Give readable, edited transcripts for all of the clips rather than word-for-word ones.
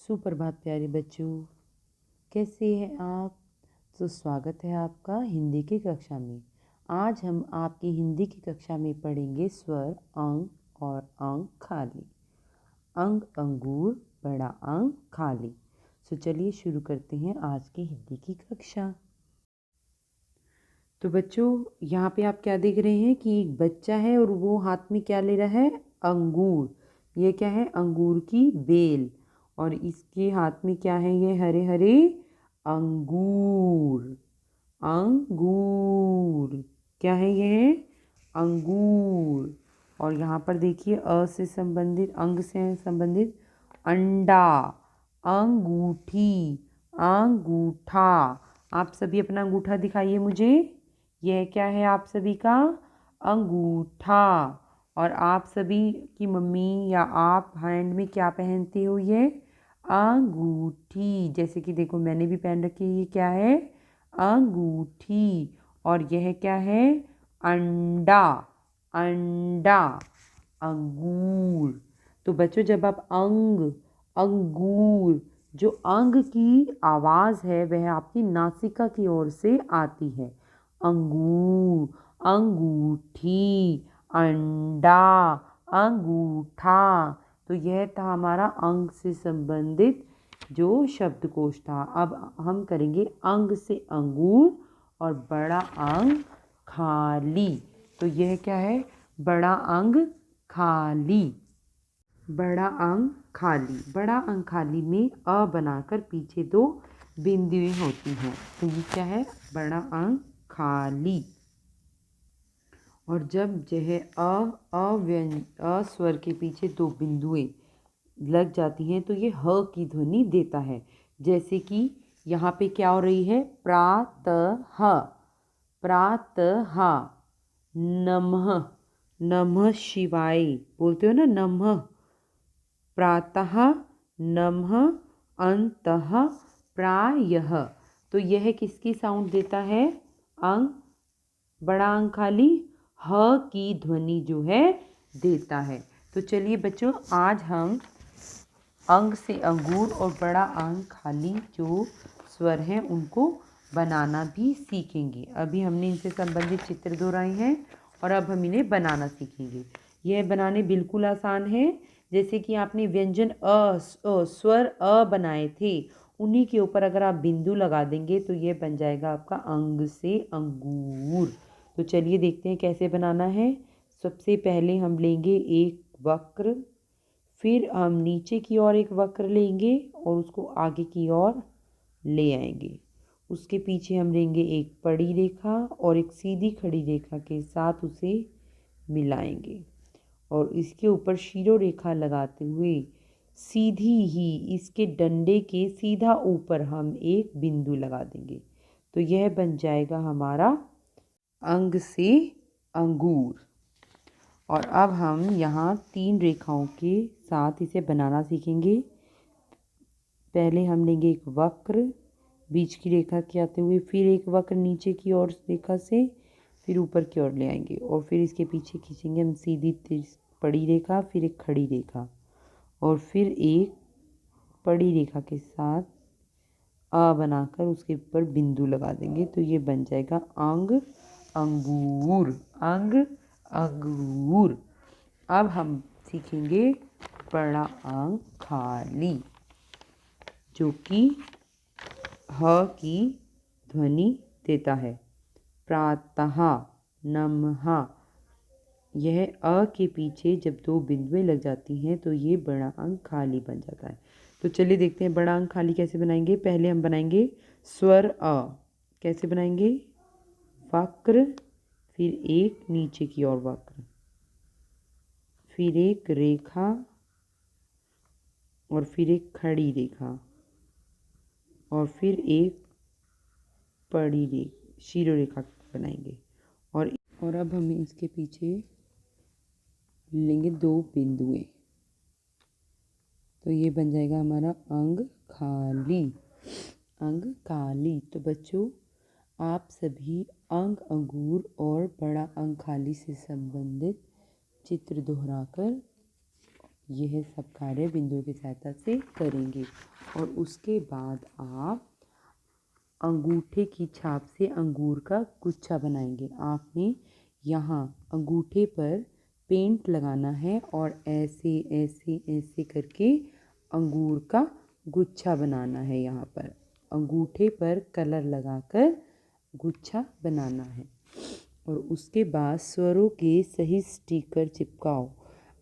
सुप्रभात प्यारे बच्चों, कैसे हैं आप। तो स्वागत है आपका हिंदी की कक्षा में। आज हम आपकी हिंदी की कक्षा में पढ़ेंगे स्वर, अंक और अंक खाली। अंक अंगूर, बड़ा अंक खाली। तो चलिए शुरू करते हैं आज की हिंदी की कक्षा। तो बच्चों, यहाँ पे आप क्या देख रहे हैं कि एक बच्चा है और वो हाथ में क्या ले रहा है, अंगूर। ये क्या है, अंगूर की बेल। और इसके हाथ में क्या है, ये हरे हरे अंगूर। अंगूर क्या है, ये अंगूर। और यहाँ पर देखिए, अ से संबंधित, अंग से संबंधित अंडा, अंगूठी, अंगूठा। आप सभी अपना अंगूठा दिखाइए मुझे। यह क्या है आप सभी का, अंगूठा। और आप सभी की मम्मी या आप हैंड में क्या पहनते हो, ये अंगूठी। जैसे कि देखो, मैंने भी पहन रखी है, ये क्या है, अंगूठी। और यह क्या है, अंडा। अंडा, अंगूर। तो बच्चों, जब आप अंगूर, जो अंग की आवाज़ है वह आपकी नासिका की ओर से आती है। अंगूर, अंगूठी, अंडा, अंगूठा। तो यह था हमारा अंग से संबंधित जो शब्दकोश था। अब हम करेंगे अंग से अंगूर और बड़ा अंग खाली। तो यह क्या है, बड़ा अंग खाली। बड़ा अंग खाली, बड़ा अंग खाली में अ बनाकर पीछे दो बिंदुएं होती हैं। तो ये क्या है, बड़ा अंग खाली। और जब यह अ स्वर के पीछे दो बिंदुएं लग जाती हैं तो ये ह की ध्वनि देता है। जैसे कि यहाँ पे क्या हो रही है, प्रातः, प्रातः, नमः, नमः शिवाय बोलते हो ना, नमः, प्रातः, नमः, अंतः, प्रायः। तो यह किसकी साउंड देता है, अंग, बड़ा अंग खाली ह की ध्वनि जो है देता है। तो चलिए बच्चों, आज हम अंग से अंगूर और बड़ा अंग खाली जो स्वर हैं उनको बनाना भी सीखेंगे। अभी हमने इनसे संबंधित चित्र दोहराए हैं और अब हम इन्हें बनाना सीखेंगे। यह बनाने बिल्कुल आसान है। जैसे कि आपने व्यंजन स्वर अ बनाए थे, उन्हीं के ऊपर अगर आप बिंदु लगा देंगे तो यह बन जाएगा आपका अंग से अंगूर। तो चलिए देखते हैं कैसे बनाना है। सबसे पहले हम लेंगे एक वक्र, फिर हम नीचे की ओर एक वक्र लेंगे और उसको आगे की ओर ले आएंगे। उसके पीछे हम लेंगे एक पड़ी रेखा और एक सीधी खड़ी रेखा के साथ उसे मिलाएंगे और इसके ऊपर शिरो रेखा लगाते हुए सीधी ही इसके डंडे के सीधा ऊपर हम एक बिंदु लगा देंगे। तो यह बन जाएगा हमारा अंग से अंगूर। और अब हम यहाँ 3 रेखाओं के साथ इसे बनाना सीखेंगे। पहले हम लेंगे एक वक्र, बीच की रेखा के आते हुए फिर एक वक्र नीचे की ओर रेखा से, फिर ऊपर की ओर ले आएंगे और फिर इसके पीछे खींचेंगे हम सीधी पड़ी रेखा, फिर एक खड़ी रेखा और फिर एक पड़ी रेखा के साथ आ बनाकर उसके ऊपर बिंदु लगा देंगे। तो ये बन जाएगा अंग अंगूर, अंग अंगूर। अब हम सीखेंगे बड़ा अंग खाली, जो कि ह की ध्वनि देता है। प्रातः, नमः। यह अ के पीछे जब दो बिंदुएं लग जाती हैं तो ये बड़ा अंग खाली बन जाता है। तो चलिए देखते हैं बड़ा अंग खाली कैसे बनाएंगे। पहले हम बनाएंगे स्वर अ। कैसे बनाएंगे, वक्र, फिर एक नीचे की ओर वक्र, फिर एक रेखा और फिर एक खड़ी रेखा और फिर एक पड़ी रेखा, शिरो रेखा बनाएंगे। और अब हम इसके पीछे लेंगे 2 बिंदुएं। तो ये बन जाएगा हमारा अंग खाली, अंग खाली। तो बच्चों, आप सभी अंग अंगूर और बड़ा अंग खाली से संबंधित चित्र दोहराकर यह सब कार्य बिंदुओं की सहायता से करेंगे। और उसके बाद आप अंगूठे की छाप से अंगूर का गुच्छा बनाएंगे। आपने यहाँ अंगूठे पर पेंट लगाना है और ऐसे ऐसे ऐसे करके अंगूर का गुच्छा बनाना है। यहाँ पर अंगूठे पर कलर लगाकर गुच्छा बनाना है। और उसके बाद स्वरों के सही स्टिकर चिपकाओ।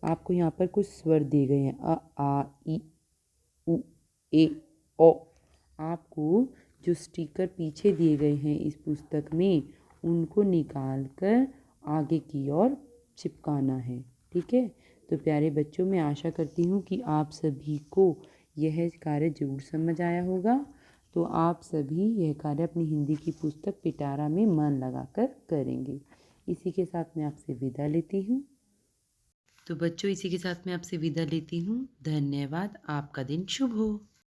आपको यहाँ पर कुछ स्वर दिए गए हैं, अ आ इ उ ए ओ। आपको जो स्टिकर पीछे दिए गए हैं इस पुस्तक में, उनको निकाल कर आगे की ओर चिपकाना है। ठीक है, तो प्यारे बच्चों, मैं आशा करती हूँ कि आप सभी को यह कार्य ज़रूर समझ आया होगा। तो आप सभी यह कार्य अपनी हिंदी की पुस्तक पिटारा में मन लगाकर करेंगे। इसी के साथ मैं आपसे विदा लेती हूँ। तो बच्चों, इसी के साथ मैं आपसे विदा लेती हूँ। धन्यवाद। आपका दिन शुभ हो।